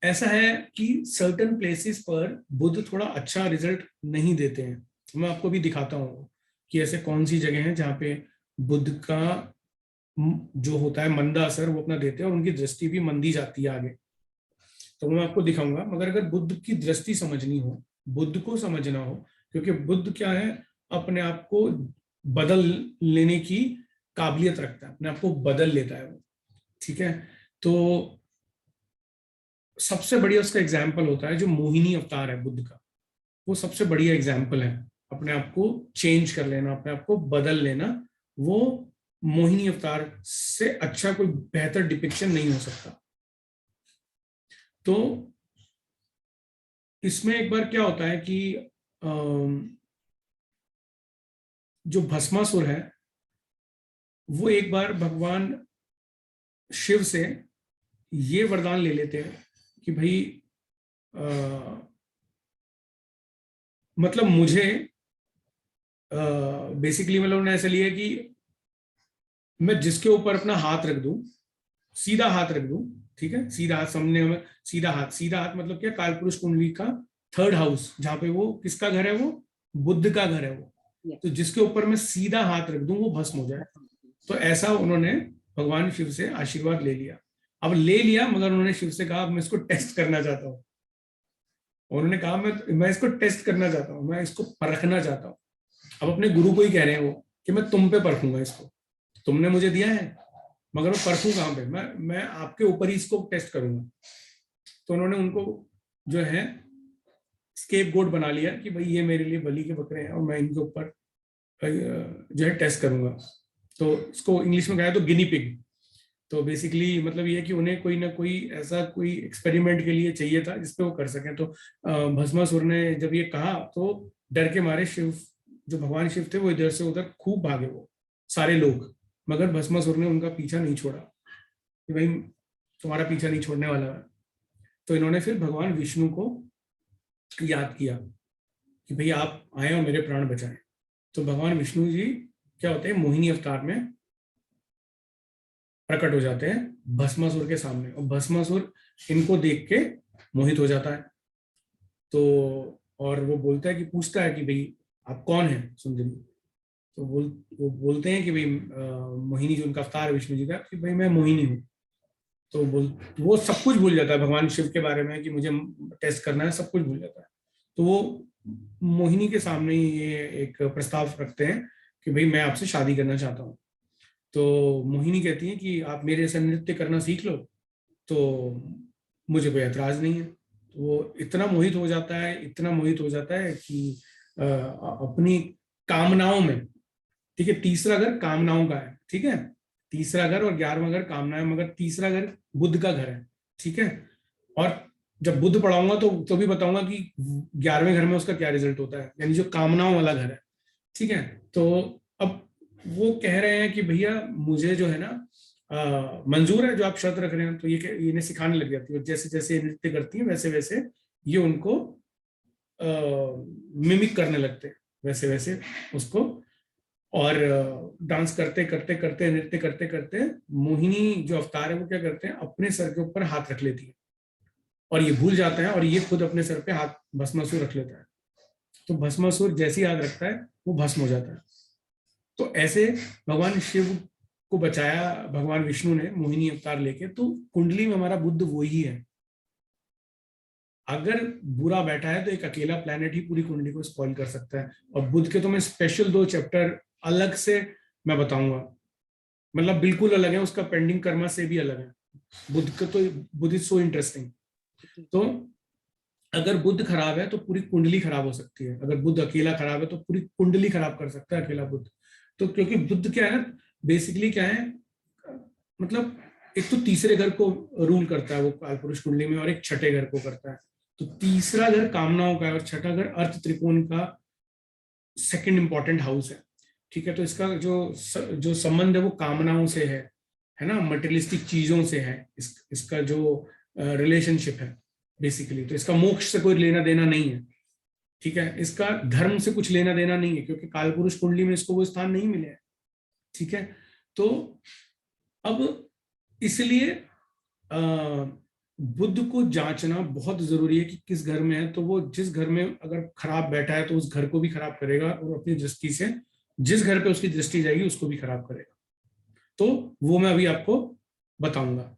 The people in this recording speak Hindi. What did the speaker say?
ऐसा है कि सर्टेन प्लेसेस पर बुध थोड़ा अच्छा रिजल्ट नहीं देते हैं। मैं आपको भी दिखाता हूँ कि ऐसे कौन सी जगह है जहाँ पे बुध का जो होता है मंदा असर वो अपना देते हैं और उनकी दृष्टि भी मंदी जाती है आगे। तो मैं आपको दिखाऊंगा, मगर अगर बुद्ध की दृष्टि समझनी हो, बुद्ध को समझना हो, क्योंकि बुद्ध क्या है, अपने आप को बदल लेने की काबिलियत रखता है, अपने आप को बदल लेता है वो। ठीक है, तो सबसे बढ़िया उसका एग्जाम्पल होता है जो मोहिनी अवतार है बुद्ध का, वो सबसे बढ़िया एग्जाम्पल है अपने आप को चेंज कर लेना, अपने आप को बदल लेना। वो मोहिनी अवतार से अच्छा कोई बेहतर डिपिक्शन नहीं हो सकता। तो इसमें एक बार क्या होता है कि जो भस्मासुर है वो एक बार भगवान शिव से ये वरदान ले लेते हैं कि भाई मतलब मुझे बेसिकली मतलब उन्होंने ऐसा लिया कि मैं जिसके ऊपर अपना हाथ रख दूं, सीधा हाथ रख दूं, ठीक है, सीधा हाथ सामने में, सीधा हाथ, सीधा हाथ मतलब क्या, कालपुरुष कुंडली का थर्ड हाउस, जहां पे वो किसका घर है, वो बुद्ध का घर है वो। तो जिसके ऊपर मैं सीधा हाथ रख दूं वो भस्म हो जाए। तो ऐसा उन्होंने भगवान शिव से आशीर्वाद ले लिया। अब ले लिया, मगर उन्होंने शिव से कहा मैं इसको टेस्ट करना चाहता हूँ। उन्होंने कहा मैं इसको टेस्ट करना चाहता हूँ, मैं इसको परखना चाहता हूँ। अब अपने गुरु को ही कह रहे हैं वो कि मैं तुम पे परखूंगा इसको, तुमने मुझे दिया है, मगर मैं परखूं कहाँ पे, मैं आपके ऊपर ही इसको टेस्ट करूंगा। तो उन्होंने उनको जो है स्केप गोट बना लिया कि भाई ये मेरे लिए बलि के बकरे हैं और मैं इनके ऊपर जो है टेस्ट करूंगा। तो इसको इंग्लिश में कहा तो गिनी पिग। तो बेसिकली मतलब ये कि उन्हें कोई ना कोई ऐसा कोई एक्सपेरिमेंट के लिए चाहिए था जिसपे वो कर सकें। तो भस्मासुर ने जब ये कहा तो डर के मारे शिव, जो भगवान शिव थे, वो इधर से उधर खूब भागे वो सारे लोग, मगर भस्मासुर ने उनका पीछा नहीं छोड़ा कि भाई तुम्हारा पीछा नहीं छोड़ने वाला है। तो इन्होंने फिर भगवान विष्णु को याद किया कि भाई आप आए और मेरे प्राण बचाएं। तो भगवान विष्णु जी क्या होते हैं, मोहिनी अवतार में प्रकट हो जाते हैं भस्मासुर के सामने, और भस्मासुर इनको देख के मोहित हो जाता है। तो और वो बोलता है कि पूछता है कि भाई आप कौन हैं सुंदरी। तो वो बोलते हैं कि भाई मोहिनी, जो उनका अवतार है विष्णु जी का, कि भाई मैं मोहिनी हूँ। तो वो सब कुछ भूल जाता है भगवान शिव के बारे में कि मुझे टेस्ट करना है, सब कुछ भूल जाता है। तो वो मोहिनी के सामने ये एक प्रस्ताव रखते हैं कि भाई मैं आपसे शादी करना चाहता हूँ। तो मोहिनी कहती है कि आप मेरे जैसा नृत्य करना सीख लो तो मुझे कोई ऐतराज नहीं है। तो वो इतना मोहित हो जाता है, इतना मोहित हो जाता है कि अपनी कामनाओं में, ठीक है, तीसरा घर कामनाओं का है, ठीक है, तीसरा घर और 11वां घर कामना है, मगर तीसरा घर बुद्ध का घर है, ठीक है। और जब बुद्ध पढ़ाऊंगा तो भी बताऊंगा कि 11वें घर में उसका क्या रिजल्ट होता है, यानी जो कामनाओं वाला घर है, ठीक है। तो अब वो कह रहे हैं कि भैया मुझे जो है ना मंजूर है जो आप शर्त रख रहे हैं। तो ये इन्हें सिखाने लग जाती है, जैसे जैसे ये नृत्य करती है वैसे वैसे ये उनको मिमिक करने लगते हैं, वैसे वैसे उसको। और डांस करते करते करते, नृत्य करते करते, मोहिनी जो अवतार है वो क्या करते हैं, अपने सर के ऊपर हाथ रख लेती है और ये भूल जाते हैं और ये खुद अपने सर पे हाथ भस्मासुर रख लेता है। तो भस्मासुर जैसे ही हाथ रखता है वो भस्म हो जाता है। तो ऐसे भगवान शिव को बचाया भगवान विष्णु ने मोहिनी अवतार लेके। तो कुंडली में हमारा बुद्ध वो ही है। अगर बुरा बैठा है तो एक अकेला प्लेनेट ही पूरी कुंडली को स्पॉइल कर सकता है। और बुद्ध के तो मैं स्पेशल 2 चैप्टर अलग से मैं बताऊंगा, मतलब बिल्कुल अलग है, उसका पेंडिंग कर्मा से भी अलग है बुद्ध का। तो बुद्ध इज सो इंटरेस्टिंग। तो अगर बुद्ध खराब है तो पूरी कुंडली खराब हो सकती है, अगर बुद्ध अकेला खराब है तो पूरी कुंडली खराब कर सकता है अकेला बुद्ध। तो क्योंकि बुद्ध क्या है, बेसिकली क्या है, मतलब एक तो तीसरे घर को रूल करता है वो कालपुरुष कुंडली में, और एक छठे घर को करता है। तो तीसरा घर कामनाओं का है और छठा घर अर्थ त्रिकोण का सेकंड इंपॉर्टेंट हाउस है, ठीक है। तो इसका जो संबंध है वो कामनाओं से है ना, मटेरियलिस्टिक चीजों से है। इसका जो रिलेशनशिप है बेसिकली, तो इसका मोक्ष से कोई लेना देना नहीं है, ठीक है। इसका धर्म से कुछ लेना देना नहीं है, क्योंकि कालपुरुष कुंडली में इसको वो स्थान नहीं मिले है, ठीक है। तो अब इसलिए बुध को जांचना बहुत जरूरी है कि किस घर में है, तो वो जिस घर में अगर खराब बैठा है तो उस घर को भी खराब करेगा, और अपनी दृष्टि से जिस घर पे उसकी दृष्टि जाएगी उसको भी खराब करेगा। तो वो मैं अभी आपको बताऊंगा।